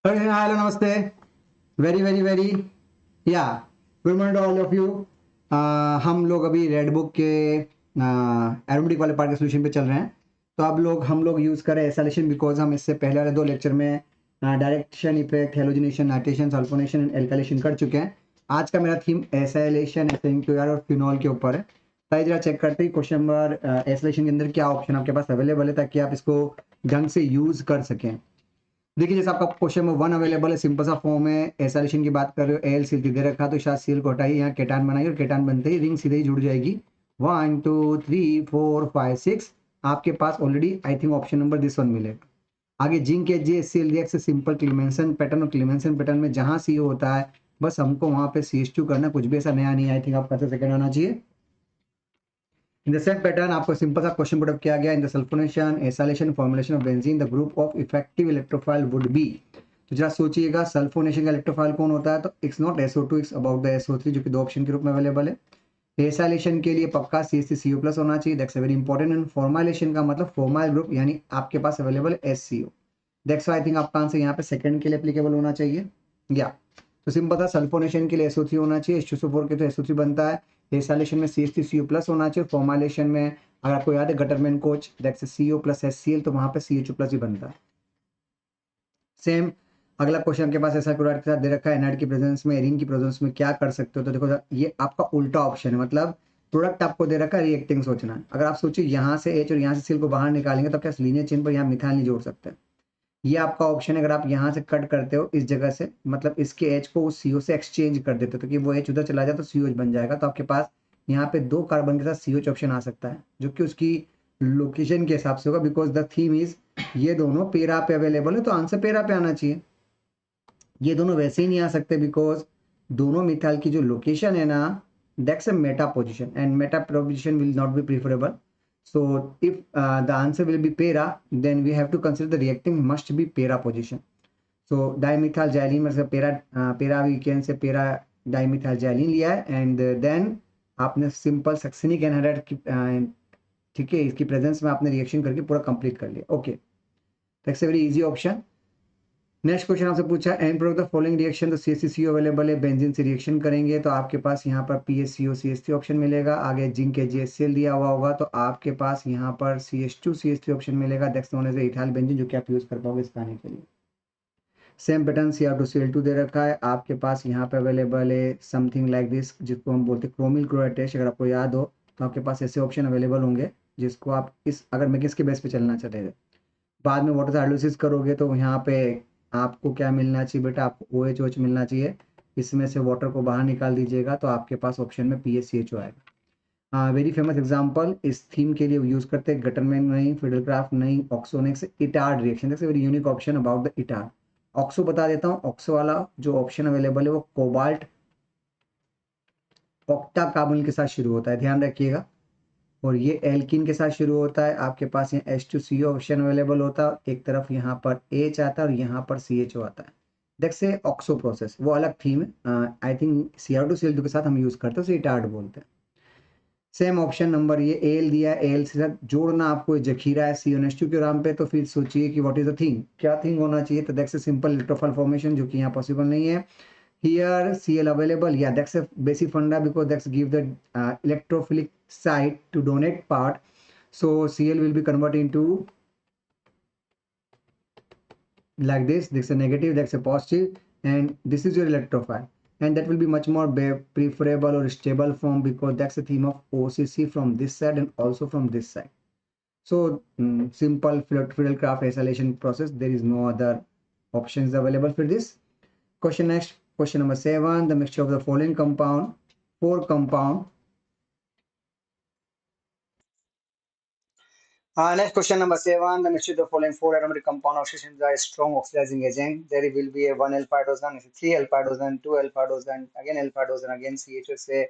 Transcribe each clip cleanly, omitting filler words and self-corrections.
Hello नमस्ते very very very yeah good morning to all of you. हम लोग अभी रेड बुक के एरोमेटिक वाले पार्ट के सोल्यूशन पे चल रहे हैं। तो अब हम लोग यूज़ करें एसाइलेशन बिकॉज हम इससे पहले वाले 2 लेक्चर में direction effect, halogenation, nitration, sulphonation and alkylation कर चुके हैं। आज का मेरा थीम एसाइलेशन, Sn2Ar और फिनॉल के ऊपर है। ताकि जरा चेक करते हैं क्वेश्चन नंबर एसाइलेशन के अंदर क्या ऑप्शन आपके पास अवेलेबल है ताकि आप इसको ढंग से यूज़ कर सकें। देखिए जैसे आपका क्वेश्चन नंबर 1 अवेलेबल है, सिंपल सा फॉर्म है। एसाइलेशन की बात कर रहे हो, एल सील दे रखा तो शायद सील को हटाइए, यहाँ केटान बनाइए और केटान बनते ही रिंग सीधे ही जुड़ जाएगी। 1 2 3 4 5 6 आपके पास already I think option number this one मिलेगा। आगे जिंक के जे सील दिया से सिंपल क्लीमेंसन पैटर्न, और क्लीमेंसन पैटर्न में जहां सी होता है बस हमको वहां पे CH2 करना, कुछ भी ऐसा नया नहीं। आई थिंक आपका सेकंड आना चाहिए। In the same pattern आपको सिंपल सा क्वेश्चन पुट अप किया गया। In the sulphonation, acylation, formulation of benzene the group of effective electrophile would be. तो जरा सोचिएगा सल्फोनेशन का इलेक्ट्रोफाइल कौन होता है, तो it's not SO2, it's about the SO3 जो कि 2 ऑप्शन के रूप में अवेलेबल है। एसाइलेशन के लिए पक्का CH3CO+ होना चाहिए, that's very important. And formulation का मतलब फॉर्माइल ग्रुप यानी आपके पास available SCO, that's I think आपका आंसर यहाँ पे सेकंड के लिए एप्लीकेबल होना चाहिए। या तो सिंपल था, सल्फोनेशन के लिए SO3 होना चाहिए, H2SO4 के तो SO3 बनता है। एसाइलेशन में CH3CO+ होना चाहिए। फॉर्मुलेशन में अगर आपको याद है गटरमैन कोच, दैट्स CO+HCl, तो वहां पे CH2+ ही बनता है। सेम अगला क्वेश्चन के पास ऐसा क्लोराइड के साथ दे रखा है, एनाइड की प्रेजेंस में, एरिन की प्रेजेंस में क्या कर सकते हो। तो देखो ये आपका उल्टा ऑप्शन है, मतलब प्रोडक्ट आपको दे रखा है, रिएक्टिंग सोचना है। अगर आप सोचिए यहाँ से H और यहाँ से Cl को बाहर निकालेंगे तो क्या लीनियर चेन पर यहाँ मिथाइल नहीं जोड़ सकते। ये आपका ऑप्शन है। अगर आप यहाँ से कट करते हो इस जगह से, मतलब इसके H को उस CO से एक्सचेंज कर देते हो तो कि वो H उधर चला जाए तो COH बन जाएगा। तो आपके पास यहाँ पे 2 कार्बन के साथ COH ऑप्शन आ सकता है जो कि उसकी लोकेशन के हिसाब से होगा, बिकॉज द थीम इज ये दोनों पेरा पे अवेलेबल है, तो आंसर पेरा पे आना चाहिए। ये दोनों वैसे ही नहीं आ सकते बिकॉज दोनों मिथाइल की जो लोकेशन है ना, that's a Meta position and Meta position will not be preferable. so if the answer will be para, then we have to consider the reacting must be para position. So dimethyl xylene मतलब para we can say para dimethyl xylene लिया है, and then आपने simple succinic anhydride की ठीक है इसकी presence में आपने रिएक्शन करके पूरा कंप्लीट कर लिया। Okay, that's a very easy option. Next question आपसे पूछा and product the following reaction, तो CH3CO अवेलेबल है, बेंजीन से रिएक्शन करेंगे तो आपके पास यहाँ पर PHCO CH3 ऑप्शन मिलेगा। आगे जिंक के JCl दिया हुआ होगा तो आपके पास यहाँ पर CH2 CH3 ऑप्शन मिलेगा, that's known as ethyl benzene, जो कि आप यूज कर पाओगे इस खाने के लिए। सेम पैटर्न Cr2Cl2 दे रखा है आपके पास, यहाँ पे अवेलेबल है समथिंग लाइक दिस जिसको हम बोलते हैं क्रोमिल क्लोराइड टेस्ट। अगर आपको याद हो तो आपके पास ऐसे ऑप्शन अवेलेबल होंगे जिसको आप इस अगर मैं किसके बेस पे चलना चाहते थे। बाद में वाटर हाइड्रोलिसिस करोगे तो यहाँ पे आपको क्या मिलना चाहिए बेटा, आपको OH मिलना चाहिए। इसमें से वाटर को बाहर निकाल दीजिएगा तो आपके पास ऑप्शन में PHCHO आएगा। वेरी फेमस एग्जांपल इस थीम के लिए यूज करते हैं, गटरमैन नहीं, फिडलक्राफ्ट नहीं, ऑक्सोनेक्स, Etard reaction. That's a very unique option about the Etard. ऑक्सो बता देता हूँ, ऑक्सो वाला जो ऑप्शन अवेलेबल है वो कोबाल्ट ऑक्टा कार्बन के साथ शुरू होता है, ध्यान रखिएगा। और ये एल्किन के साथ शुरू होता है। आपके पास यहाँ H2CO ऑप्शन अवेलेबल होता है, एक तरफ यहाँ पर H आता है और यहाँ पर CHO आता है। देखिए से ऑक्सो प्रोसेस वो अलग थीम है। आई थिंक Cr2Cl2 के साथ हम यूज करते हैं, उसे इटार्ड बोलते हैं। सेम ऑप्शन नंबर ये एल दिया, एल से साथ जोड़ना आपको जखीरा है CnH2 के नाम पे, तो फिर सोचिए कि व्हाट इज द थिंग, क्या थिंग होना चाहिए। तो देखिए सिंपल इलेक्ट्रोफाइल फॉर्मेशन जो कि यहाँ पॉसिबल नहीं है। Here Cl available, yeah, that's a basic funda because that's give the electrophilic site to donate part. So Cl will be converted into like this a negative, that's a positive, and this is your electrophile, and that will be much more preferable or stable form because that's the theme of OCC from this side and also from this side. So simple Fidelcraft acylation process, there is no other options available for this. Question next, question number 7, the mixture of the following compound, 4 compound. Next question number 7, the mixture of the following 4 aromatic compound oxidation is a strong oxidizing agent. There will be a 1 alpha hydrogen, 3 alpha hydrogen, 2 alpha hydrogen, again alpha hydrogen, again CHSA.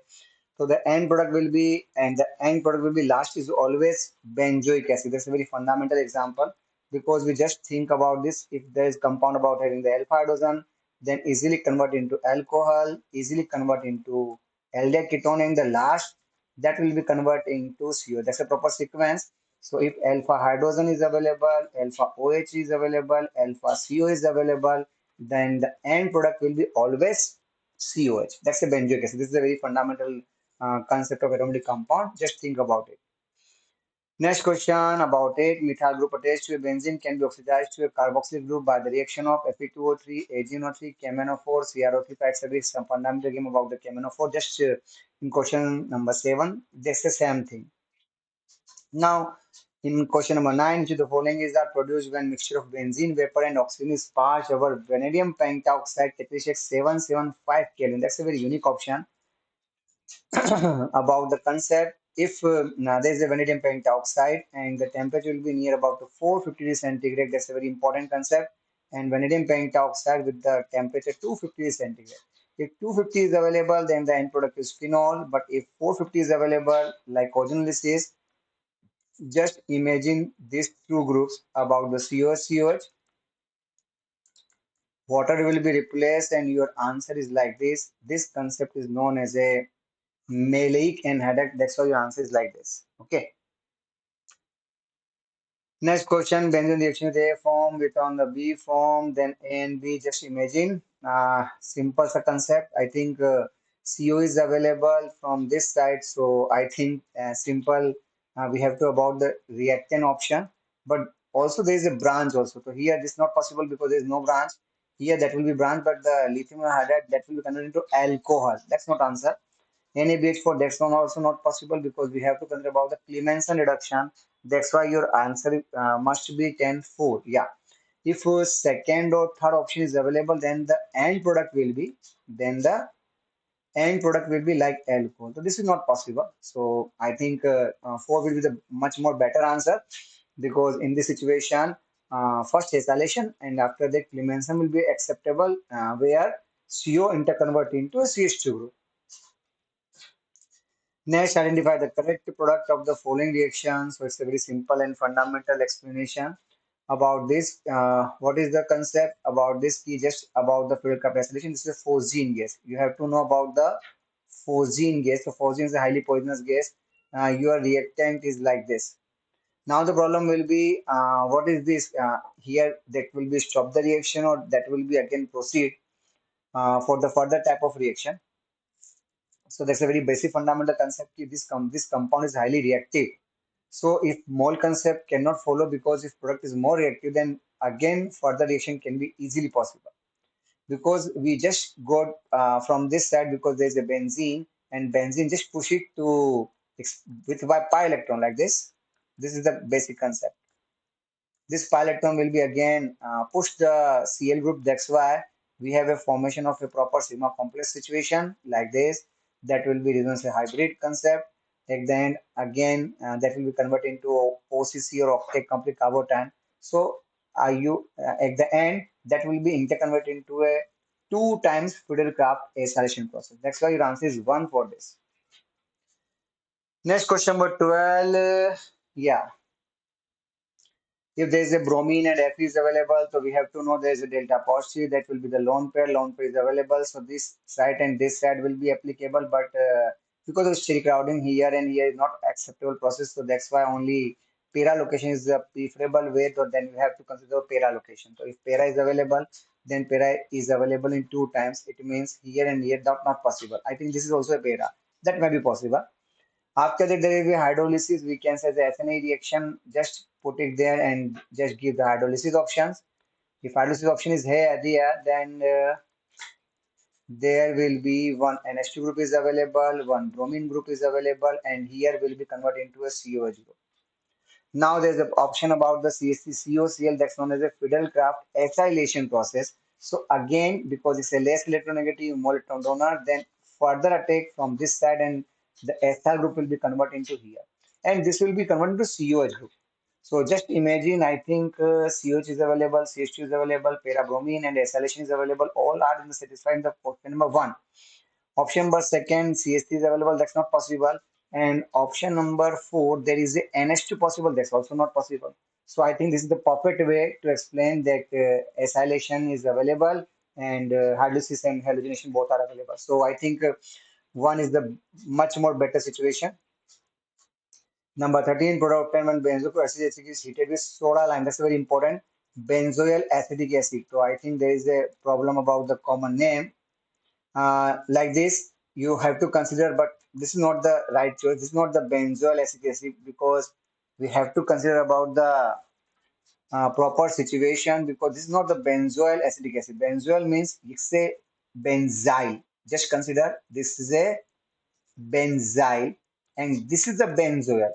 So the end product will be, and the end product will be last is always benzoic acid. That's a very fundamental example because we just think about this. If there is compound about having the alpha hydrogen, then easily convert into alcohol, easily convert into aldehyde ketone, and the last that will be converting to CO. That's a proper sequence. So if alpha hydrogen is available, alpha OH is available, alpha CO is available, then the end product will be always COH. That's a benzoic acid. This is a very fundamental concept of aromatic compound. Just think about it. Next question about it. Methyl group attached to a benzene can be oxidized to a carboxyl group by the reaction of Fe2O3, AgNO3, KMnO4, CrO3. It's a very some fundamental game about the KMnO4. Just in question number 7, that's the same thing. Now, in question number 9, which the following is that produced when mixture of benzene vapor and oxygen is passed over vanadium pentoxide temperature 775 Kelvin. That's a very unique option. About the concept, if now there is a vanadium pentoxide and the temperature will be near about to 450 degrees centigrade, that's a very important concept. And vanadium pentoxide with the temperature 250 degrees centigrade. If 250 is available, then the end product is phenol. But if 450 is available, like organolysis, just imagine these two groups about the COH, water will be replaced, and your answer is like this. This concept is known as a maleic anhydride. That's why your answer is like this. Okay. Next question, benzene reaction with A form with on the B form, then A and B. Just imagine, simple concept. I think CO is available from this side, so I think simple. We have to about the reactant option, but also there is a branch also. So here this is not possible because there is no branch. Here that will be branch, but the lithium hydride that will be converted into alcohol. That's not answer. NaBH4, that's one also not possible because we have to consider about the Clemenson reduction. That's why your answer must be 10-4. Yeah. If second or third option is available, then the end product will be like alcohol. So this is not possible. So I think 4 will be the much more better answer because in this situation, first acylation and after that Clemenson will be acceptable where CO interconvert into a CH2 group. Next, identify the correct product of the following reaction. So it's a very simple and fundamental explanation about this. What is the concept about this key? Just about the fuel cup acylation. This is a phosgene gas. You have to know about the phosgene gas. So phosgene is a highly poisonous gas. Your reactant is like this. Now the problem will be what is this here that will be stop the reaction or that will be again proceed for the further type of reaction. So that's a very basic fundamental concept. This compound is highly reactive. So if mole concept cannot follow because if product is more reactive, then again further reaction can be easily possible. Because we just got from this side because there is a benzene and benzene just push it to with pi electron like this. This is the basic concept. This pi electron will be again push the Cl group. That's why we have a formation of a proper sigma complex situation like this. That will be resonance hybrid concept. At the end, again, that will be converted into OCC or octet complete carbon. So, at the end, that will be interconverted into a 2 times Friedel-Crafts acylation process. That's why your answer is 1 for this. Next question number 12. Yeah. If there is a bromine and Fe is available, so we have to know there is a delta positive. That will be the lone pair. Lone pair is available. So this side and this side will be applicable. But because of steric crowding here and here is not acceptable process. So that's why only para location is the preferable way. So then we have to consider para location. So if para is available, then para is available in 2 times. It means here and here not possible. I think this is also a para. That may be possible. After that, there will be hydrolysis. We can say the SN2A reaction, just put it there and just give the hydrolysis options. If hydrolysis option is here, then there will be one NH2 group is available, one bromine group is available, and here will be converted into a COH group. Now there's an option about the COCl that's known as a Friedel-Crafts acylation process. So again, because it's a less electronegative molecule donor, then further attack from this side and the ethyl group will be converted into here. And this will be converted to COH group. So just imagine, I think COH is available, CH2 is available, parabromine and acylation is available. All are in the satisfying the option number 1. Option number 2, CH3 is available. That's not possible. And option number 4, there is a NH2 possible. That's also not possible. So I think this is the perfect way to explain that acylation is available and hydrolysis and halogenation both are available. So I think 1 is the much more better situation. Number 13, product obtained when benzoic acid is heated with soda lime. That's very important. benzoyl acetic acid. So I think there is a problem about the common name. Like this, you have to consider, but this is not the right choice. This is not the benzoyl acetic acid because we have to consider about the proper situation because this is not the benzoyl acetic acid. Benzoyl means it's a benzyl. Just consider this is a benzyl and this is the benzoyl.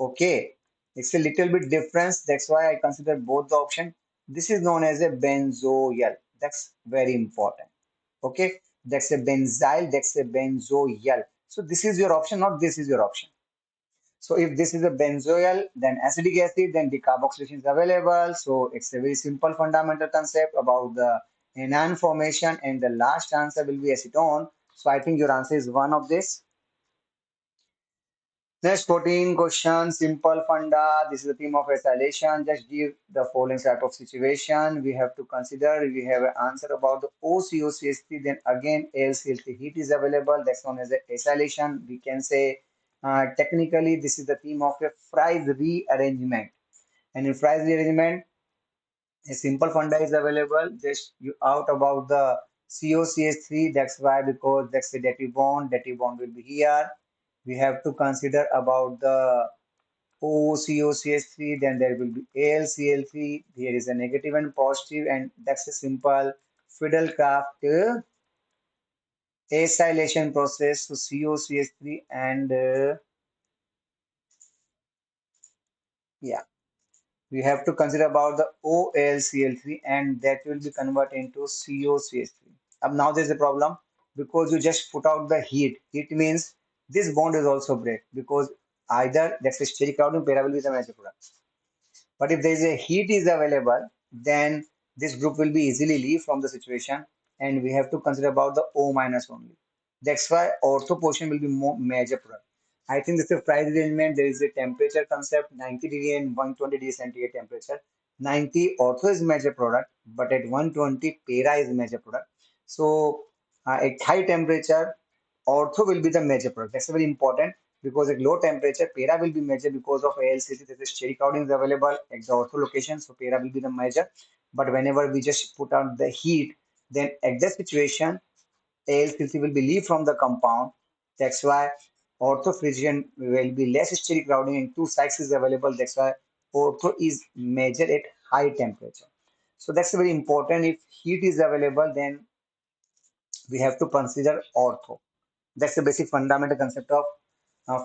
Okay, it's a little bit difference. That's why I consider both the option. This is known as a benzoyl. That's very important. Okay, that's a benzyl. That's a benzoyl. So this is your option, not this is your option. So if this is a benzoyl, then acetic acid, then decarboxylation is available. So it's a very simple fundamental concept about the anion formation, and the last answer will be acetone. So I think your answer is one of this. Next 14 question, simple funda. This is the theme of acylation. Just give the following type of situation. We have to consider, we have an answer about the OCOCH3, then again ALCL3 heat is available. That's known as the acylation. We can say technically this is the theme of a Fry's rearrangement. And in Fry's rearrangement, a simple funda is available. Just you out about the COCH3. That's why because that's a dative bond. Dative bond will be here. We have to consider about the OCOCH3, then there will be AlCl3. Here is a negative and positive, and that's a simple Fiddlecraft acylation process. So COCH3 and yeah, we have to consider about the OlCl3, and that will be converted into COCH3. Now there's a problem because you just put out the heat. It means this bond is also break because either that's a steric crowding, para will be the major product. But if there is a heat is available, then this group will be easily leave from the situation, and we have to consider about the O minus only. That's why ortho portion will be more major product. I think this is a price arrangement. There is a temperature concept, 90 degree and 120 degree centigrade temperature. 90 ortho is major product, but at 120 para is major product. So at high temperature, ortho will be the major product. That's very important because at low temperature, para will be measured because of ALCC. There is steric crowding is available at the ortho location, so para will be the measure. But whenever we just put out the heat, then at that situation, ALCC will be leave from the compound. That's why ortho fusion will be less steric crowding and two sites is available. That's why ortho is measured at high temperature. So that's very important. If heat is available, then we have to consider ortho. That's the basic fundamental concept of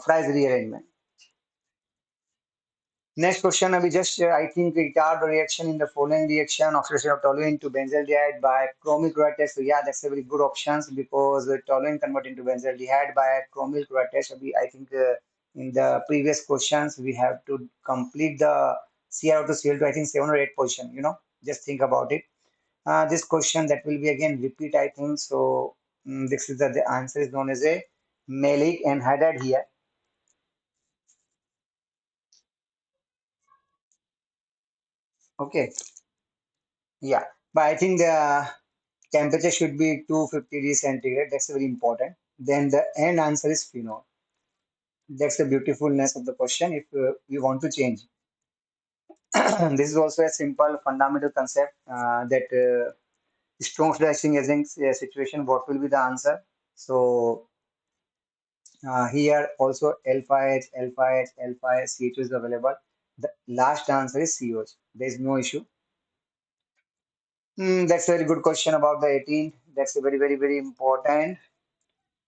Fry's rearrangement. Next question, we just I think retard reaction in the following reaction, oxidation of toluene to benzaldehyde by chromyl chloride test. So yeah, that's a very good options because toluene convert into benzaldehyde by chromyl chloride test. I think in the previous questions we have to complete the CrO to Cl2. I think 7 or 8 position. Just think about it. This question that will be again repeat. I think so. This is the answer is known as a malic anhydride here. Okay. Yeah, but I think the temperature should be 250 degrees centigrade. That's very important. Then the end answer is phenol. That's the beautifulness of the question. If we want to change, this is also a simple fundamental concept that strong reducing agent situation. What will be the answer? So here also L5H, L5H, L5, CH2 is available. The last answer is COH. There is no issue. That's a very good question about the 18. That's a very, very, very important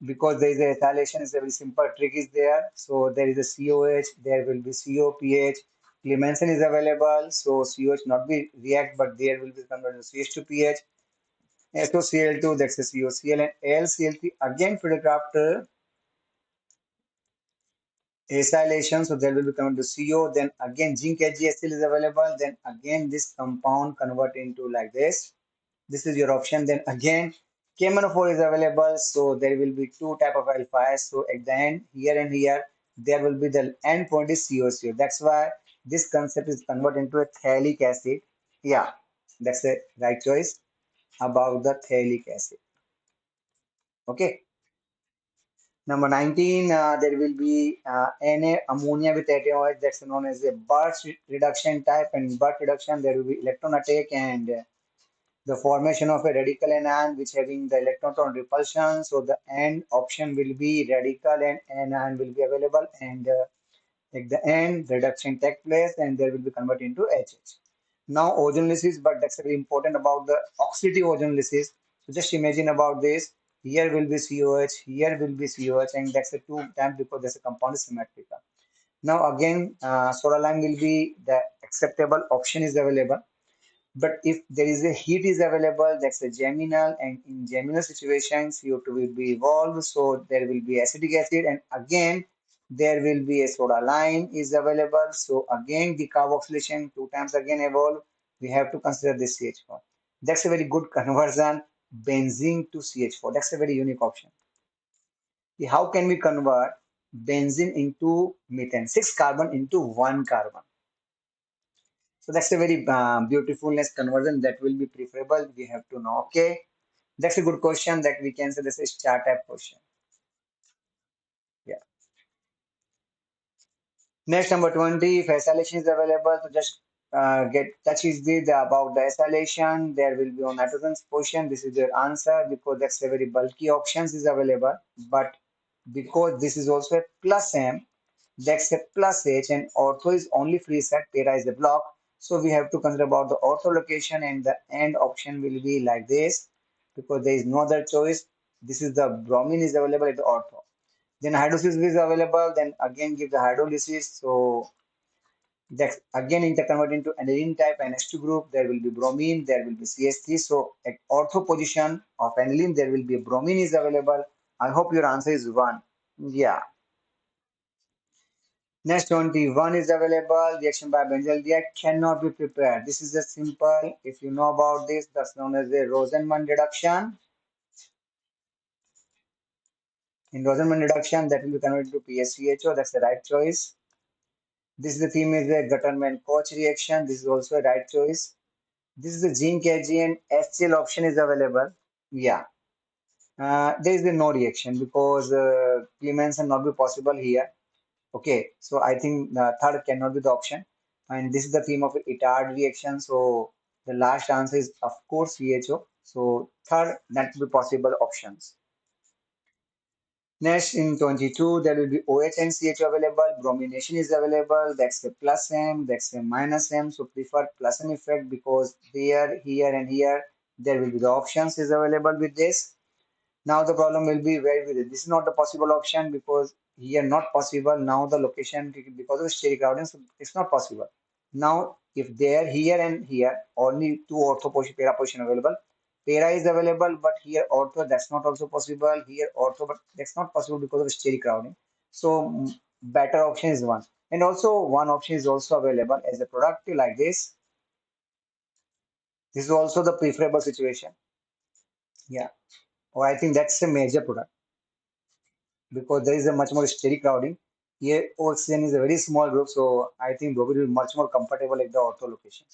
because there is a acylation. Is a very simple trick is there. So there is a COH, there will be COPH. Clemenson is available, so COH not be react, but there will be converted to CH to pH. SOCl2, that's a COCl, and AlCl3 again Fiddlecraft acylation, so there will be converted to CO. Then again zinc HgSl is available. Then again this compound convert into like this. This is your option. Then again KMNO4 is available, so there will be two type of alpha. So at the end here and here there will be the end point is COCO. That's why this concept is converted into a phthalic acid. Yeah, that's the right choice about the phthalic acid. Okay. Number 19, there will be Na ammonia with ATOH, that's known as a Birch reduction type. And Birch reduction, there will be electron attack and the formation of a radical anion which having the electron repulsion. So the end option will be radical and anion will be available, and at the end reduction take place and there will be converted into HH. Now ozonolysis, but that's very important about the oxidative ozonolysis. So just imagine about this. Here will be COH, here will be COH, and that's a two times because that's a compound is symmetrical. Now again, soda lime will be the acceptable option is available. But if there is a heat is available, that's a geminal, and in geminal situations, CO2 will be evolved, so there will be acetic acid, and again there will be a soda lime is available. So again the carboxylation two times again evolve. We have to consider this CH4. That's a very good conversion, benzene to CH4. That's a very unique option. How can we convert benzene into methane? 6 carbon into 1 carbon. So that's a very beautifulness conversion that will be preferable. We have to know. Okay, that's a good question that we can say this is chart type question. Yeah. Next, number 20, if acylation is available, so just get touch is the about the acylation. There will be on nitrogen portion. This is your answer because that's a very bulky options is available. But because this is also a plus M, that's a plus H, and ortho is only free set, para is a block. So we have to consider about the ortho location, and the end option will be like this because there is no other choice. This is the bromine is available at the ortho. Then hydrolysis is available. Then again give the hydrolysis. So that again interconvert into aniline type NH2 group. There will be bromine. There will be CH3. So at ortho position of aniline, there will be bromine is available. I hope your answer is one. Yeah. Next 21 is available. Reaction by benzaldehyde cannot be prepared. This is a simple. If you know about this, that's known as a Rosenman reduction. In Rosenman reduction, that will be converted to PSCHO. That's the right choice. This is the theme is a Gutterman-Koch reaction. This is also a right choice. This is the zinc AgN HCl option is available. Yeah. There is a no reaction because Clemens not be possible here. Okay, so I think the third cannot be the option. And this is the theme of Itard reaction. So the last answer is of course CHO. So third, that will be possible options. Next in 22, there will be OH and CHO available. Bromination is available. That's the plus M, that's the minus M. So prefer plus M effect because there, here, and here, there will be the options is available with this. Now the problem will be where with it. This is not the possible option because here not possible. Now the location because of steric crowding, so it's not possible. Now if there, here, and here, only two ortho position, para position available. Para is available, but here ortho that's not also possible. Here ortho, but that's not possible because of steric crowding. So better option is one. And also one option is also available as a product like this. This is also the preferable situation. Yeah. Or I think that's a major product, because there is a much more steric crowding. Here, oxygen is a very small group, so I think Bobby will be much more comfortable at the ortho location.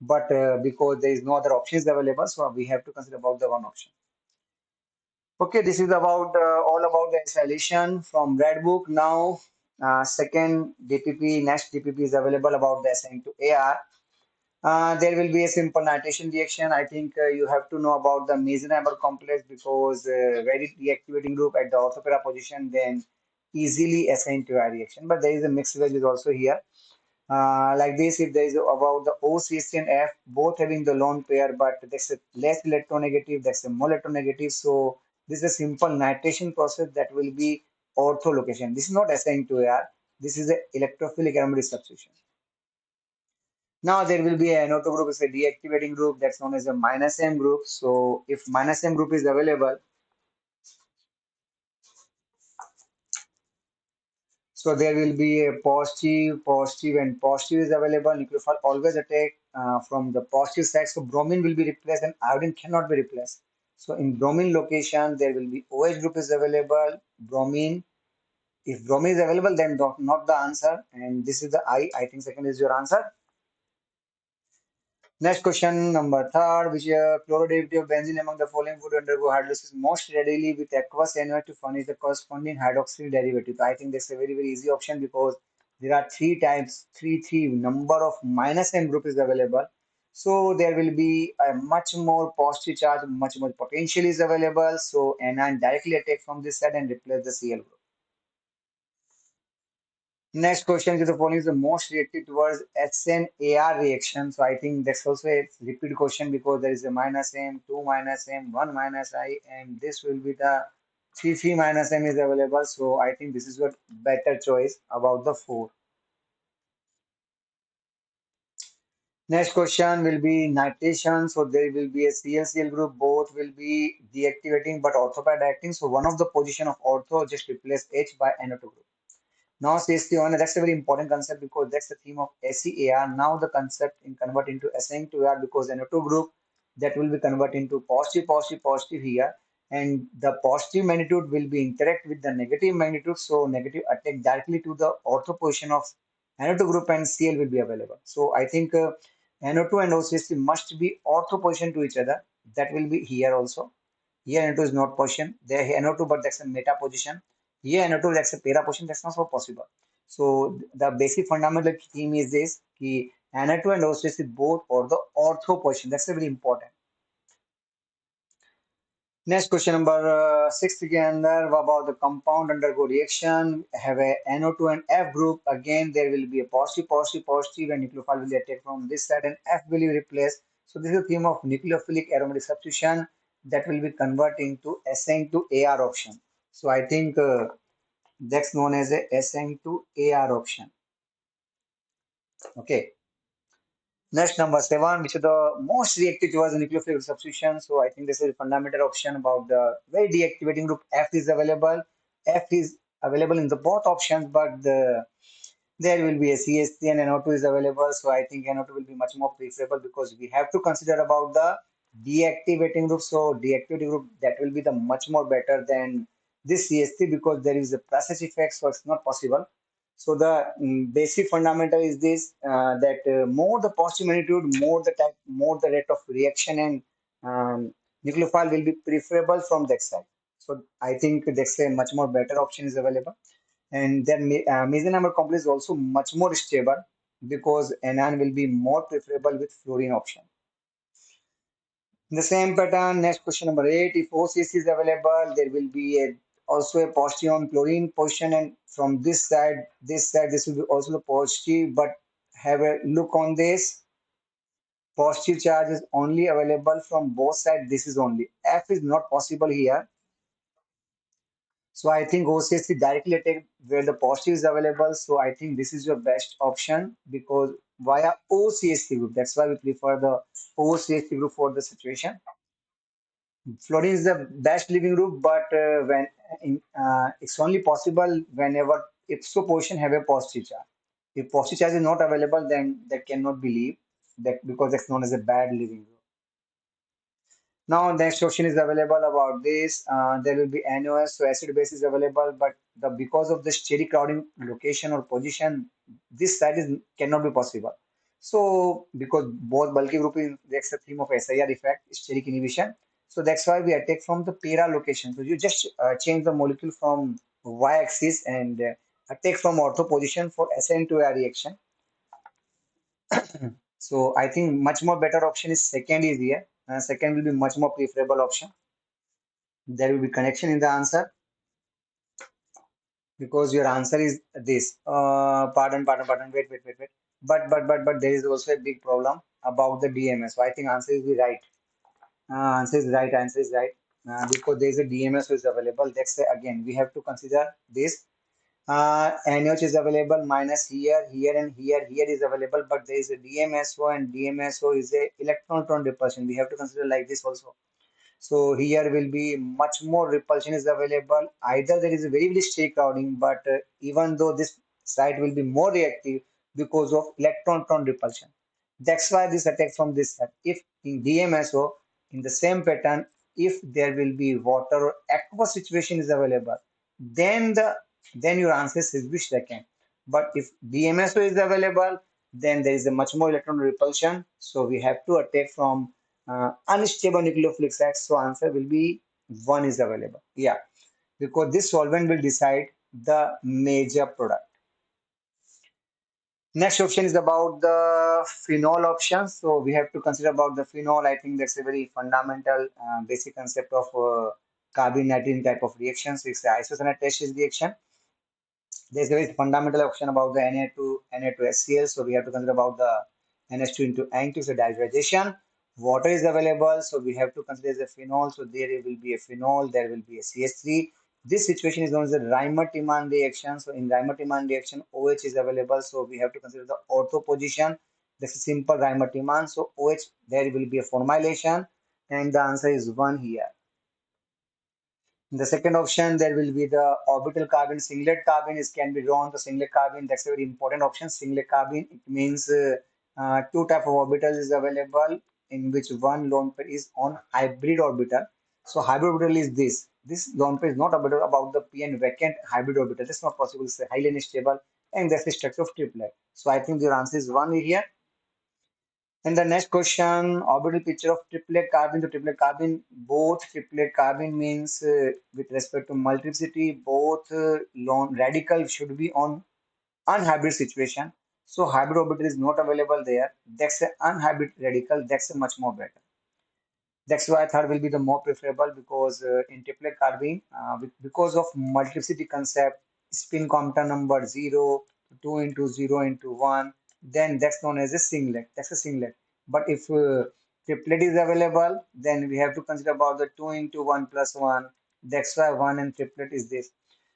But because there is no other options available, so we have to consider about the one option. Okay, this is about all about the acylation from Red Book. Now, second DPP, next DPP is available about the Sn2Ar. There will be a simple nitration reaction. I think you have to know about the Mesenheimer complex because very deactivating group at the orthopara position, then easily assign to a reaction. But there is a mixed wedge is also here. Like this, if there is about the OCC and F, both having the lone pair, but there's a less electronegative, there's a more electronegative. So this is a simple nitration process that will be ortho location. This is not assigned to AR. This is an electrophilic aromatic substitution. Now there will be a NO2 group is a deactivating group that's known as a minus M group. So if minus M group is available, so there will be a positive, positive, and positive is available. Nucleophile always attack from the positive side. So bromine will be replaced and iodine cannot be replaced. So in bromine location, there will be OH group is available. Bromine. If bromine is available, then not the answer. And this is the I think second is your answer. Next question number third, which chloro of benzene among the following would undergo hydrolysis most readily with aqueous NO to furnish the corresponding hydroxyl derivative. I think that's a very very easy option because there are three types, three number of minus M group is available. So there will be a much more positive charge, much more potential is available. So anion directly attack from this side and replace the Cl group. Next question to the following is the most reactive towards Sn2Ar reaction. So I think that's also a repeat question because there is a minus M, 2 minus M, 1 minus I, and this will be the 3 minus M is available. So I think this is what better choice about the 4. Next question will be nitration. So there will be a ClCl group. Both will be deactivating but orthopad acting. So one of the position of ortho just replace H by NO2 group. Now says the honor, that's a very important concept because that's the theme of SEAR. Now the concept in convert into Sn2Ar because NO2 group that will be converted into positive, positive, positive here. And the positive magnitude will be interact with the negative magnitude. So negative attack directly to the ortho position of NO2 group and Cl will be available. So I think NO2 and OCS must be ortho position to each other. That will be here also. Here NO2 is not position. There NO2, but that's a meta position. Here NO2 that's a para position. That's not so possible. So the basic fundamental theme is this: कि NO2 and OCS both or the ortho position. That's a very important. Next question number six again about the compound undergo reaction have a NO2 and F group. Again, there will be a positive, positive, positive, and nucleophile will attack from this side and F will be replaced. So this is the theme of nucleophilic aromatic substitution that will be converting to Sn to AR option. So I think that's known as a Sn to AR option. Okay. Next, number seven, which is the most reactive towards the nucleophilic substitution. So I think this is a fundamental option about the very deactivating group F is available. F is available in the both options, but there will be a CH3 and NO2 is available. So I think NO2 will be much more preferable because we have to consider about the deactivating group. So deactivating group that will be the much more better than this CH3 because there is a process effect, so it's not possible. So the basic fundamental is this that more the positive magnitude, more the type, more the rate of reaction and nucleophile will be preferable from that side. So I think that's a much more better option is available. And then mesonomial complex is also much more stable because anion will be more preferable with fluorine option. In the same pattern, next question number 8, if OCS is available, there will be also a positive on chlorine position, and from this side, this will be also the positive, but have a look on this. Positive charge is only available from both sides. This is only. F is not possible here. So I think OCSC directly attack where the positive is available. So I think this is your best option because via OCSC group. That's why we prefer the OCSC group for the situation. Fluorine is the best living group, but it's only possible whenever ipso position have a positive charge. If positive charge is not available, then that cannot be lived that because that's known as a bad living group. Now, next question is available about this. There will be NOS, so acid base is available, but because of the steric crowding location or position, this side is cannot be possible. So, because both bulky group is that's the theme of SIR effect, steric inhibition. So that's why we attack from the para location. So you just change the molecule from y-axis and attack from ortho position for SN2A reaction. So I think much more better option is second is here. Second will be much more preferable option. There will be connection in the answer because your answer is this. Pardon. Wait. But there is also a big problem about the DMS. So I think answer is the right. Answer is right. Answer is right. Because there is a DMS which is available. That's again we have to consider this. NH is available minus here, here is available, but there is a DMSO and DMSO is a electron-proton repulsion. We have to consider like this also. So here will be much more repulsion is available. Either there is a very steady crowding, but even though this site will be more reactive because of electron-proton repulsion. That's why this attack from this side. If in DMSO, in the same pattern, if there will be water or aqueous situation is available, then your answer is be second. But if DMSO is available, then there is a much more electron repulsion. So we have to attack from unstable nucleophilic sites. So answer will be 1 is available. Yeah, because this solvent will decide the major product. Next option is about the phenol option. So we have to consider about the phenol. I think that's a very fundamental basic concept of carbon nitrogen type of reactions. It's the isocyanate reaction. There's a very fundamental option about the Na2HCl. So we have to consider about the NH2 into N2, so dimerization. Water is available, so we have to consider the phenol. So there will be a phenol, there will be a CH3. This situation is known as the Reimer-Tiemann reaction. So in Reimer-Tiemann reaction, OH is available. So we have to consider the ortho position. This is simple Reimer-Tiemann. So OH, there will be a formylation, and the answer is 1 here. In the second option, there will be the orbital carbon, singlet carbon. It can be drawn to singlet carbon. That's a very important option. Singlet carbon, it means two type of orbitals is available in which one lone pair is on hybrid orbital. So hybrid orbital is this. This lone pair is not about the p-n vacant hybrid orbital. That's not possible. It's highly unstable, and that's the structure of triplet. So I think your answer is 1 here. And the next question, orbital picture of triplet carbon to triplet carbon. Both triplet carbon means with respect to multiplicity, both lone radical should be on unhybrid situation. So hybrid orbital is not available there. That's an unhybrid radical. That's a much more better. That's why third will be the more preferable because in triplet carbene, because of multiplicity concept, spin quantum number 0, 2 into 0 into 1, then that's known as a singlet. That's a singlet. But if triplet is available, then we have to consider about the 2 into 1 plus 1. That's why 1 and triplet is this.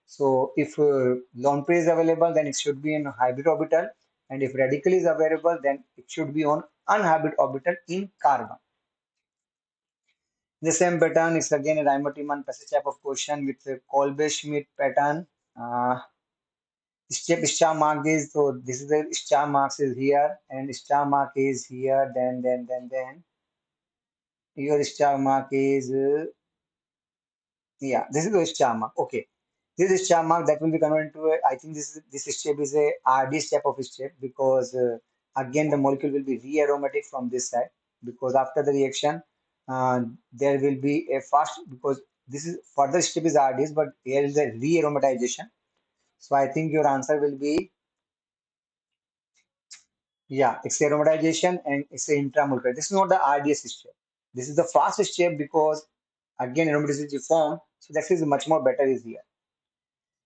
So if lone pair is available, then it should be in hybrid orbital. And if radical is available, then it should be on unhybrid orbital in carbon. The same pattern is again a Riemann passage type of question with a Kolbe-Schmidt pattern. Step star mark is, so this is the star marks is here and star mark is here, then your star mark is yeah, this is the star mark. Okay, this is star mark that will be converted to a, I think this step is a RD step of step because again the molecule will be re-aromatic from this side because after the reaction there will be a fast because this is further step is RDs but here is a re-aromatization. So I think your answer will be yeah, it's aromatization and it's a intramolecular. This is not the RDS step. This is the fast step because again aromaticity form. So that is much more better is here.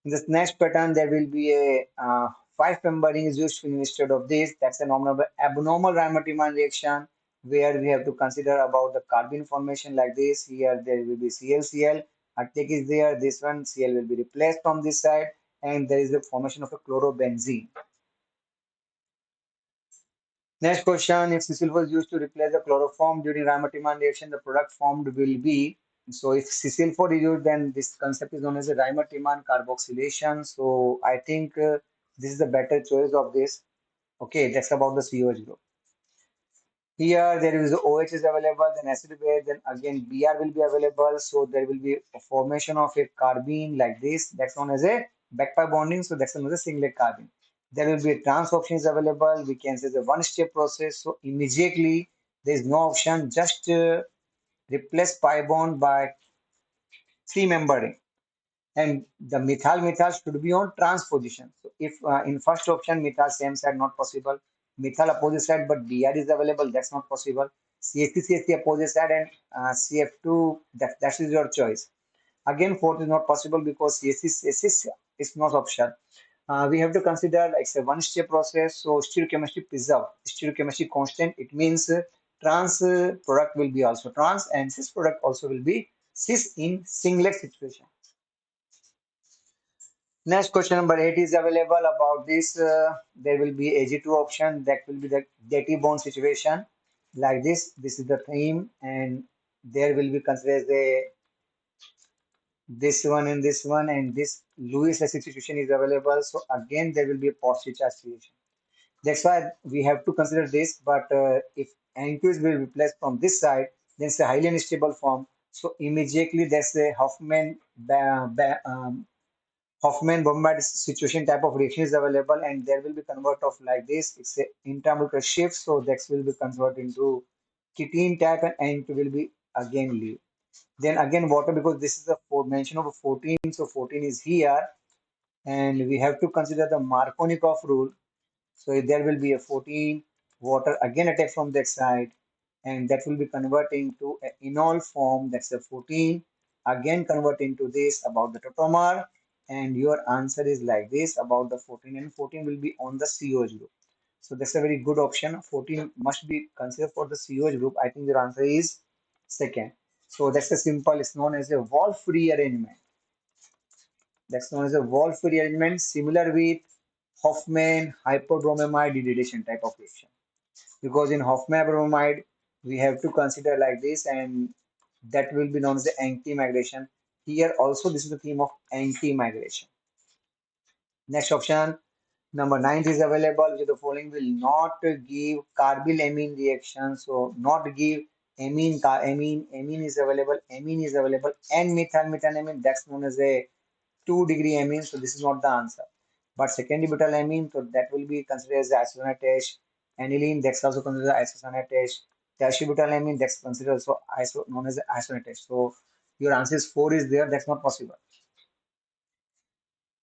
In this next pattern, there will be a 5' ring is used instead of this. That's an abnormal Riemann reaction where we have to consider about the carbon formation like this. Here there will be ClCl. Attack is there. This one Cl will be replaced from this side, and there is the formation of a chlorobenzene. Next question: if Cecil was used to replace the chloroform during Riemann reaction, the product formed will be. So if Cecil4 is used, then this concept is known as a Riemann carboxylation. So I think this is the better choice of this. Okay, that's about the COH. Here there is OH is available, then acid base, then again Br will be available. So there will be a formation of a carbene like this. That's known as a backpack bonding. So that's known as a singlet carbene. There will be trans options available. We can say the one-step process. So immediately there is no option. Just replace pi bond by three-member ring. And the methyl should be on trans position. So if in first option methyl same side not possible, methyl opposite side but Br is available, that's not possible. CH3 opposite side and CF2 that is your choice. Again fourth is not possible because CH3 is not option. We have to consider like it's a one-step process. So stereochemistry preserve, stereochemistry constant. It means trans product will be also trans and cis product also will be cis in singlet situation. Next question number 8 is available about this. There will be Ag2 option that will be the dative bond situation like this. This is the theme and there will be considered the this one and this Lewis acid situation is available. So again there will be a positive charge situation. That's why we have to consider this. But if N2 is will replaced from this side, then it's a highly unstable form. So immediately there's a Hoffman Hoffman-Bombard situation type of reaction is available, and there will be convert of like this. It's a intermolecular shift, so that will be converted into ketene type, and it will be again leave. Then again water, because this is a mention of a 14, so 14 is here, and we have to consider the Markovnikov rule. So there will be a 14 water again attack from that side, and that will be converting to a enol form. That's a 14. Again convert into this about the tautomar, and your answer is like this about the 14, and 14 will be on the COH group. So that's a very good option. 14 must be considered for the COH group. I think your answer is second. So that's a simple. It's known as a wall-free arrangement. That's known as a wall-free arrangement, similar with Hoffman hypobromamide degradation type of reaction. Because in Hoffman bromide, we have to consider like this, and that will be known as the anti-migration. Here also, this is the theme of anti-migration. Next option, number 9 is available, which the following will not give carbyl-amine reaction. So not give amine is available, and methyl-methylamine, that's known as a 2-degree amine, so this is not the answer. But secondary butyl amine, so that will be considered as isocyanate. Aniline, that's also considered as isocyanate. Tertiary amine, that's considered also known as isocyanate. So your answer is 4 is there, that's not possible.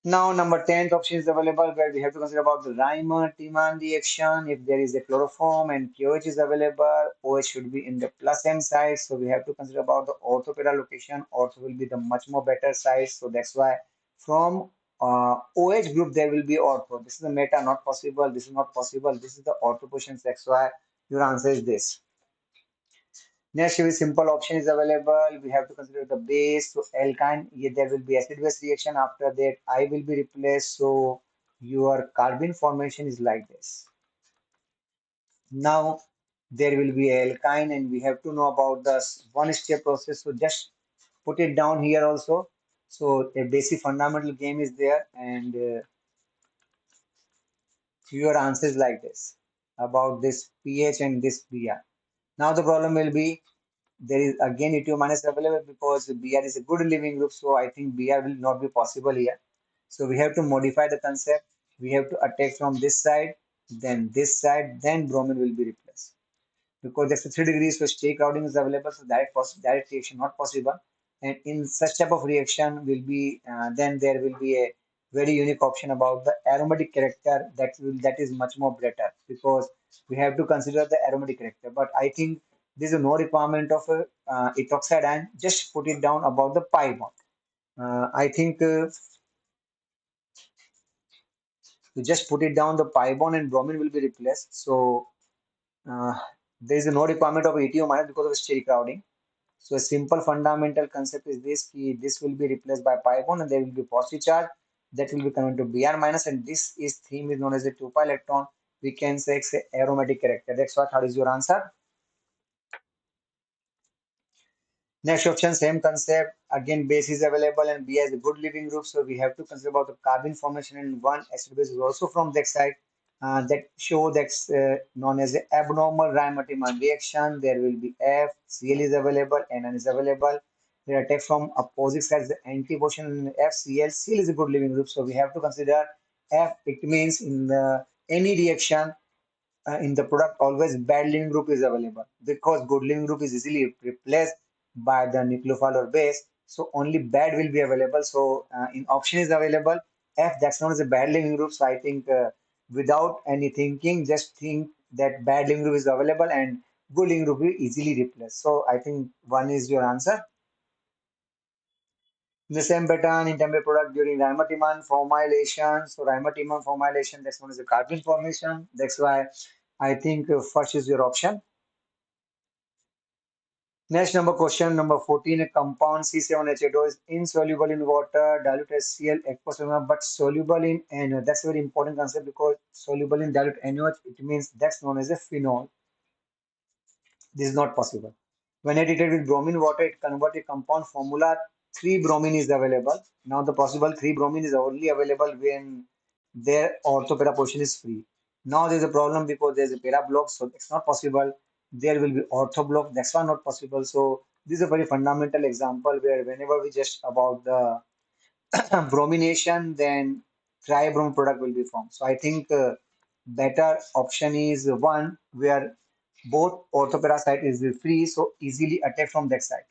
Now, number 10th option is available, where we have to consider about the Riemann-Tiemann reaction. If there is a chloroform and KOH is available, OH should be in the plus M side. So we have to consider about the orthopera location. Ortho will be the much more better side. So that's why from OH group there will be ortho. This is the meta, not possible. This is not possible. This is the ortho position. That's why your answer is this. Next, a simple option is available. We have to consider the base. So alkyne, there will be acid-base reaction. After that, I will be replaced. So your carbon formation is like this. Now there will be alkyne, and we have to know about the one-step process. So just put it down here also. So a basic fundamental game is there, and your answer is like this about this pH and this Br. Now the problem will be there is again E2 minus available because Br is a good living group, so I think Br will not be possible here. So we have to modify the concept. We have to attack from this side, then bromine will be replaced. Because there's a 3 degrees, so stay crowding is available, so direct reaction not possible. And in such type of reaction will be then there will be a very unique option about the aromatic character that is much more better, because we have to consider the aromatic character. But I think there is no requirement of ethoxide ion. Just put it down about the pi bond. I think you just put it down the pi bond and bromine will be replaced. So uh, there is no requirement of ATO minus because of steric crowding. So a simple fundamental concept is this: this will be replaced by pi bond, and there will be positive charge that will be converted to Br minus, and this is theme is known as a 2 pi electron. We can say it's a aromatic character. That's what. How is your answer? Next option, same concept. Again, base is available and B has a good living group. So we have to consider about the carbon formation, and one acid base is also from that side that show that's known as the abnormal Riemann-Tiemann reaction. There will be F, Cl is available, N is available. They are taken from opposite sides, the anti-portion F, Cl. Cl is a good living group. So we have to consider F. It means in any reaction in the product always bad living group is available, because good living group is easily replaced by the nucleophile or base, so only bad will be available. So in option is available F, that's known as a bad living group. So I think without any thinking, just think that bad living group is available and good living group will easily replace. So I think one is your answer. The same pattern in template product during Riemann formylation. So Riemann formylation, that's known as a carbon formation. That's why I think first is your option. Next number question number 14, a compound C7H8O is insoluble in water, dilute HCl, aqueous, but soluble in NaOH. That's a very important concept, because soluble in dilute NaOH, it means that's known as a phenol. This is not possible. When I treated with bromine water, it converted compound formula 3 bromine is available. Now the possible 3 bromine is only available when their orthopera portion is free. Now there's a problem because there's a para block, so it's not possible. There will be ortho block, that's why not possible. So this is a very fundamental example where whenever we just about the bromination, then tribrom product will be formed. So I think better option is one where both orthoparasite is free, so easily attack from that side.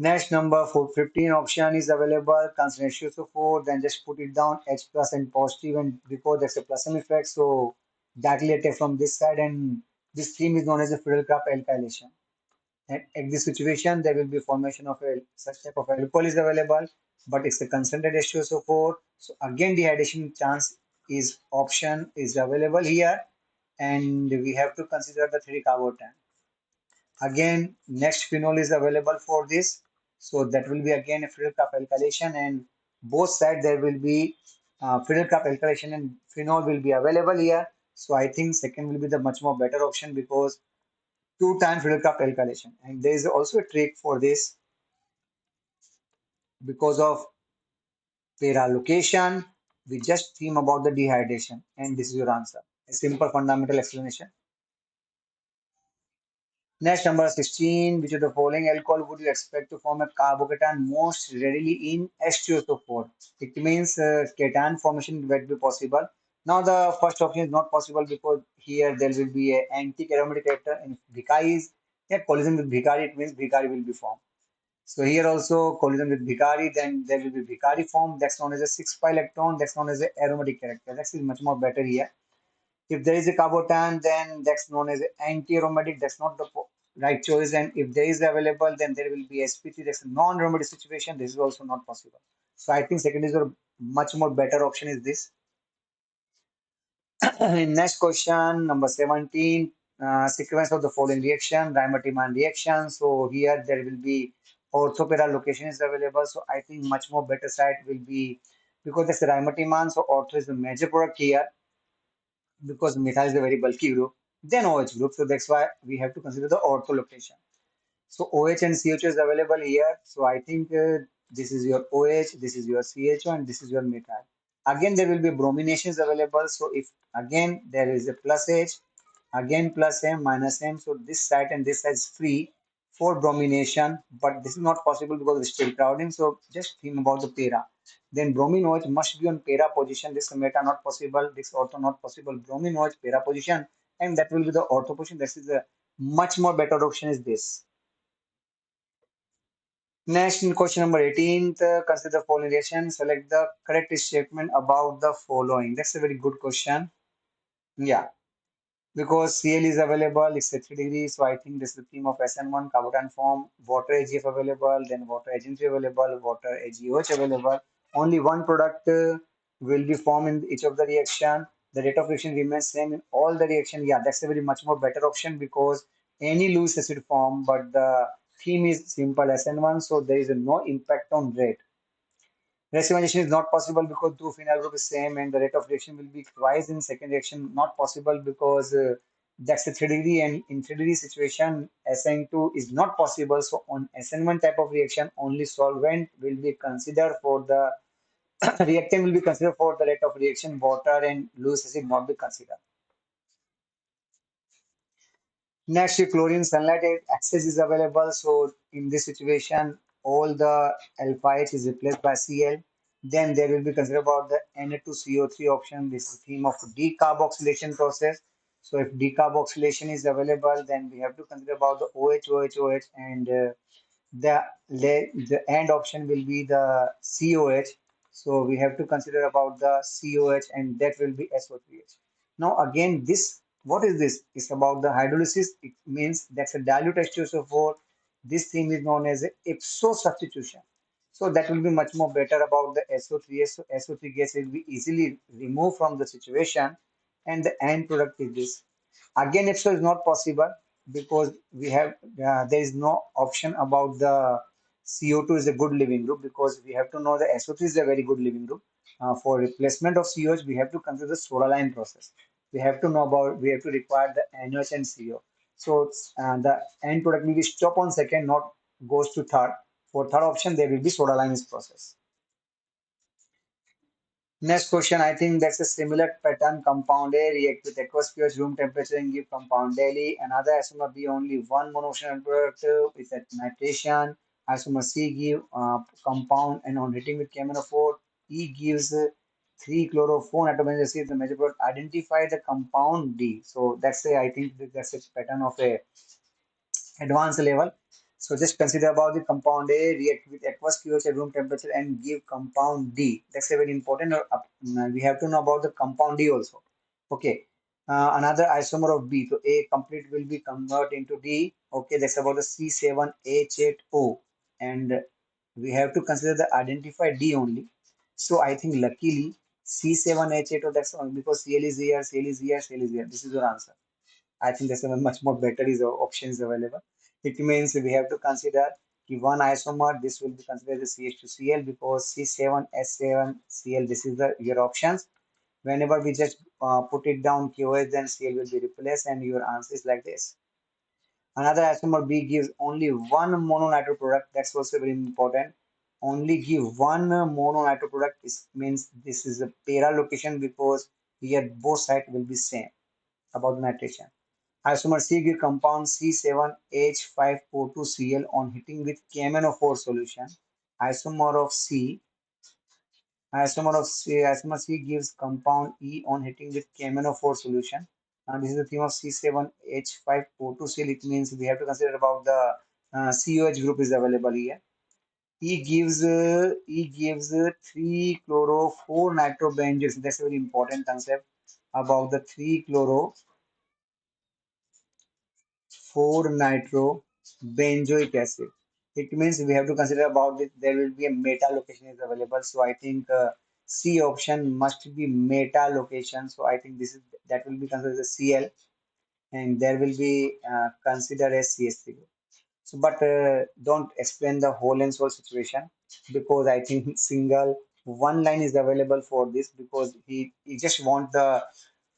Next number for 15 option is available. Consider ratio to 4, then just put it down H plus and positive, and because there's a plus and effect, so directly attack from this side, and this theme is known as the Friedel-Crafts alkylation. And at this situation, there will be formation of a such type of alcohol is available, but it's a concentrated H2SO4. So again, dehydration chance is option is available here, and we have to consider the 3-carbotan. Again, next phenol is available for this. So that will be again a Friedel-Crafts alkylation, and both sides there will be Friedel-Crafts alkylation and phenol will be available here. So I think second will be the much more better option because 2 times Friedel-Crafts alkylation. And there is also a trick for this because of para location. We just theme about the dehydration, and this is your answer. A simple fundamental explanation. Next, number 16, which of the following alcohol would you expect to form a carbocation most readily in H2SO4? It means cation formation will be possible. Now, the first option is not possible because here there will be an anti-aromatic character, and if Vicari is a collision with Vicari, it means Vicari will be formed. So here also collision with Vicari, then there will be Vicari form. That's known as a 6 pi electron. That's known as an aromatic character. That's much more better here. If there is a carbotan, then that's known as anti-aromatic. That's not the right choice. And if there is available, then there will be sp3. That's a non-aromatic situation. This is also not possible. So I think second is a much more better option is this. Next question, number 17, sequence of the following reaction, Riemann reaction. So here there will be orthoparal location is available. So I think much more better side will be because that's the Riemann. So ortho is the major product here because methyl is a very bulky group. Then OH group. So that's why we have to consider the ortho location. So OH and CHO is available here. So I think this is your OH, this is your CHO, and this is your methyl. Again, there will be brominations available. So if again there is a plus H, again plus M minus M. So this side and this side is free for bromination, but this is not possible because it's still crowding. So just think about the para. Then bromine OH must be on para position. This meta not possible. This ortho not possible. Bromine OH para position, and that will be the ortho position. This is a much more better option is this. Next, in question number 18, consider the following reaction. Select the correct statement about the following. That's a very good question. Yeah, because Cl is available, it's a 3 degrees, so I think this is the theme of SN1, carbotan form, water AgF available, then water Ag3 available, water AgOH available. Only one product will be formed in each of the reaction. The rate of reaction remains same in all the reaction. Yeah, that's a very much more better option because any loose acid form, but the theme is simple SN1, so there is no impact on rate. Racemization is not possible because two phenyl group is same and the rate of reaction will be twice in second reaction. Not possible because that's a 3 degree and in 3 degree situation SN2 is not possible. So on SN1 type of reaction only solvent will be considered for the reactant will be considered for the rate of reaction. Water and loose acid not be considered. Next, chlorine sunlight access is available. So in this situation, all the alpha H is replaced by Cl. Then there will be considered about the Na2CO3 option. This is theme of decarboxylation process. So if decarboxylation is available, then we have to consider about the OH, and the end option will be the COH. So we have to consider about the COH, and that will be SO3H. Now again, this what is this? It's about the hydrolysis. It means that's a dilute H2SO4. This thing is known as a ipso substitution. So that will be much more better about the SO3H. So SO3 gas will be easily removed from the situation, and the end product is this. Again, ipso is not possible because we have there is no option about the CO2 is a good living group because we have to know the SO3 is a very good living group. For replacement of COH, we have to consider the soda lime process. We have to know about, we have to require the NOH and CO. So the end product will be stop on second, not goes to third. For third option, there will be soda lime process. Next question, I think that's a similar pattern. Compound A react with aqueous pH room temperature and give compound daily. Another SMR B only one monoation product with a nitration. Isomer C give compound, and on hitting with caminophore, E gives 3-chloro-4 nitrobenzyl C is the major product. Identify the compound D. So that's a, I think that's a pattern of a advanced level. So just consider about the compound A react with aqueous pH at room temperature and give compound D. That's a very important. We have to know about the compound D also. Okay. Another isomer of B. So A complete will be converted into D. Okay, that's about the C7H8O. And we have to consider the identify D only. So I think luckily C7H8O, that's all because Cl is here, Cl is here, Cl is here. This is your answer. I think there's a much more better is options available. It means we have to consider the one isomer. This will be considered as CH2Cl because C7S7Cl. This is the your options. Whenever we just put it down QoH, then Cl will be replaced, and your answer is like this. Another isomer B gives only one mononitro product. That's also very important. Only give one mononitro product is means this is a para location because here both sides will be same about the nitration. Isomer C give compound C7H5O2Cl on hitting with KMnO4 solution. Isomer of C, isomer C gives compound E on hitting with KMnO4 solution. And this is the theme of C7H5O2Cl. It means we have to consider about the COH group is available here. E gives 3 chloro 4 nitrobenzyls. That's a very important concept about the 3 chloro 4-nitro benzoic acid. It means we have to consider about it. There will be a meta location is available. So I think C option must be meta location. So I think this is that will be considered as Cl, and there will be considered as CH3. So, but don't explain the whole and soul situation because I think single one line is available for this because he just want the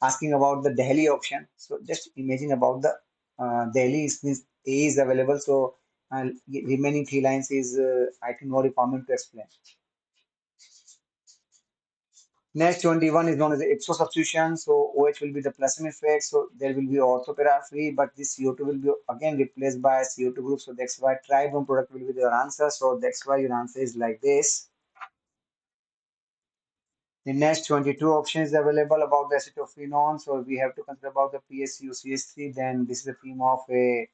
asking about the Delhi option. So just imagine about the Delhi is means A is available. So remaining three lines is I think not requirement to explain. Next 21 is known as the ipso substitution. So OH will be the plasma effect. So there will be orthopara free, but this CO2 will be again replaced by CO2 group. So that's why tribone product will be your answer. So that's why your answer is like this. The next 22 options available about the acetophenone. So we have to consider about the PSUCH3. Then this is the theme of a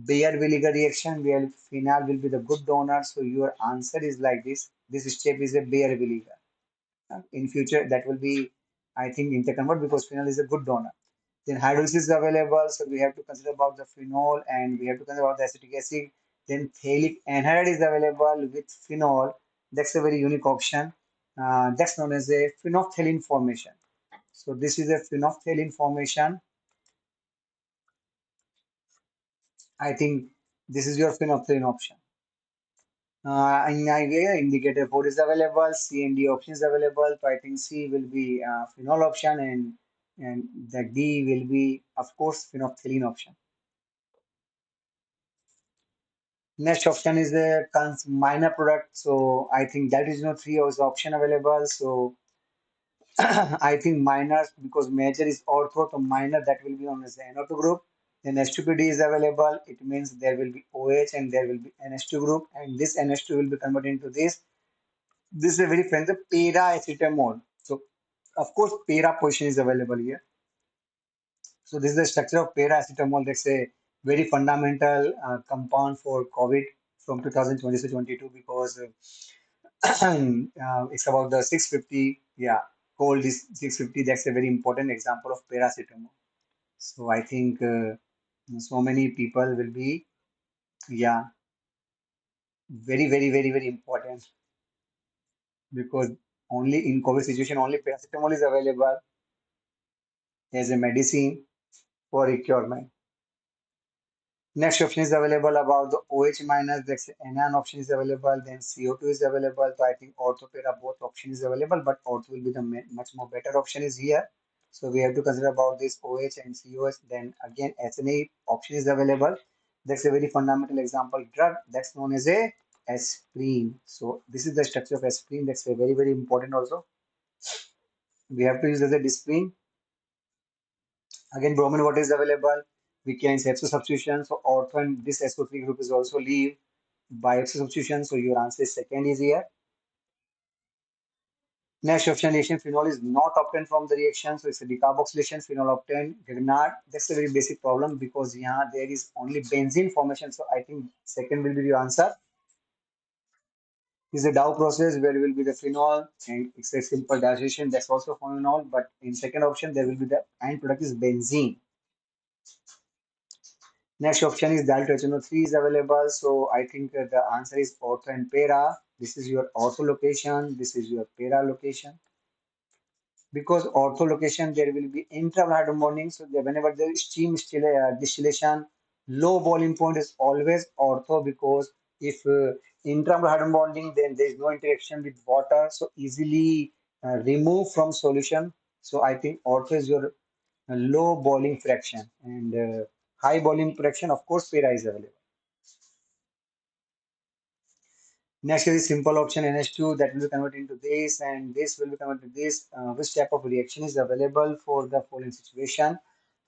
Bayer vinegar reaction where phenol will be the good donor. So your answer is like this. This step is a Bayer vinegar. In future, that will be, I think, interconvert because phenol is a good donor. Then hydrolysis is available, so we have to consider about the phenol and we have to consider about the acetic acid. Then phthalic anhydride is available with phenol. That's a very unique option. That's known as a phenolphthalein formation. So this is a phenolphthalein formation. I think this is your phenolphthalein option. In Nigeria, indicator 4 is available, C and D option is available. So I think C will be phenol option and the D will be, of course, phenolphthalein option. Next option is the minor product. So I think that is no three is option available. So I think minor because major is ortho, so minor that will be known as the NO2 group. Then H2PD is available. It means there will be OH and there will be NH2 group, and this NH2 will be converted into this. This is a very friendly para-acetamol. So of course, para position is available here. So this is the structure of para-acetamol. That's a very fundamental compound for COVID from 2020 to 22 because it's about the 650. Yeah, cold is 650. That's a very important example of paracetamol. So I think so many people will be, yeah, very, very, very, very important because only in COVID situation, only paracetamol is available as a medicine for requirement. Next option is available about the OH minus, that's anion option is available, then CO2 is available. So I think orthopera both option is available, but ortho will be the much more better option is here. So we have to consider about this OH and COH. Then again, SNA option is available. That's a very fundamental example drug that's known as a aspirin. So this is the structure of aspirin. That's a very, very important also. We have to use as a disprin. Again, bromine water is available. We can say substitution. So ortho and this SO3 group is also leave. by substitution. So your answer is second is here. Next option, phenol is not obtained from the reaction, so it's a decarboxylation, phenol obtained. Grignard, that's a very basic problem because here there is only benzene formation. So I think second will be the answer. This is a Dow process where will be the phenol and it's a simple digestion. That's also phenol, but in second option there will be the end product is benzene. Next option is dialto-HNO3 is available. So I think the answer is ortho and para. This is your ortho location. This is your para location. Because ortho location there will be intramolar bonding, so whenever there is steam distillation, low boiling point is always ortho, because if intramolar bonding, then there is no interaction with water, so easily remove from solution. So I think ortho is your low boiling fraction, and high boiling fraction, of course, para is available. Next is simple option NH2 that will be converted into this, and this will be converted to this. Which type of reaction is available for the following situation?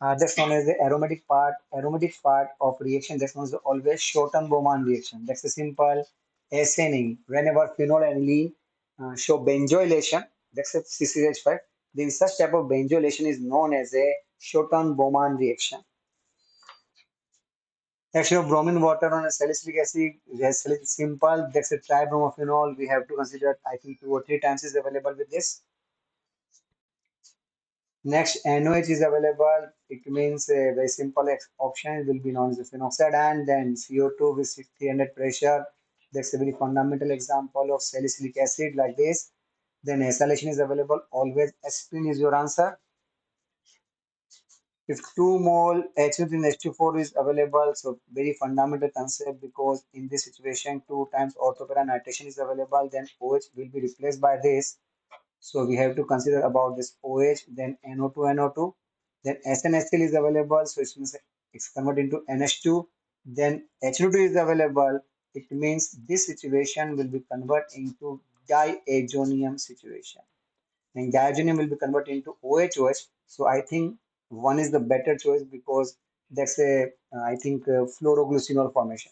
That's known as the aromatic part. Aromatic part of reaction, that's known as the always Schotten-Bowman reaction. That's a simple SNing. Whenever phenol and aniline show benzoylation, that's a CCH5. Then such type of benzoylation is known as a Schotten-Bowman reaction. Action of bromine water on a salicylic acid is simple. That's a tribromophenol. We have to consider, I think, 2 or 3 times is available with this. Next, NOH is available. It means a very simple option will be known as the phenoxide, and then CO2 with 300 pressure. That's a very fundamental example of salicylic acid like this. Then acylation is available. Always aspirin is your answer. If 2 mole H in H2 is available, so very fundamental concept, because in this situation 2 times orthopara nitration is available, then OH will be replaced by this. So we have to consider about this OH, then NO2, NO2, then SnHCl is available, so it means it's converted into NH2, then H2 is available. It means this situation will be converted into diazonium situation, and diazonium will be converted into OHOH. So I think one is the better choice, because that's a I think fluoroglucinol formation.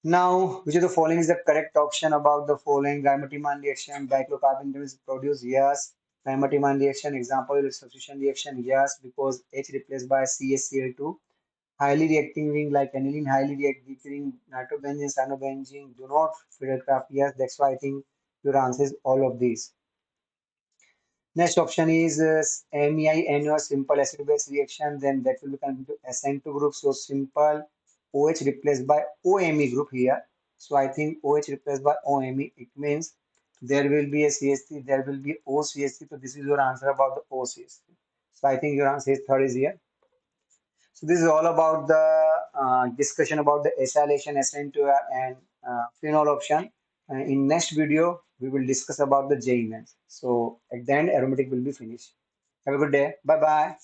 Now, which of the following is the correct option about the following? Dimethylamine reaction, dichlorocarbon is produced, yes. Dimethylamine reaction, example is substitution reaction, yes, because H replaced by CaCl2. Highly reacting ring like aniline, highly reactive ring, nitrobenzene, cyanobenzene, do not fiddle craft, yes. That's why I think your answer is all of these. Next option is MEiNO, simple acid base reaction, then that will become into SN2 group. So simple OH replaced by OMe group here. So I think OH replaced by OMe, it means there will be a CH3, there will be OCH3. So this is your answer about the OCH3. So I think your answer is third is here. So this is all about the discussion about the acylation, Sn2Ar, and phenol option. In next video, we will discuss about the J events. So at the end, aromatic will be finished. Have a good day. Bye bye.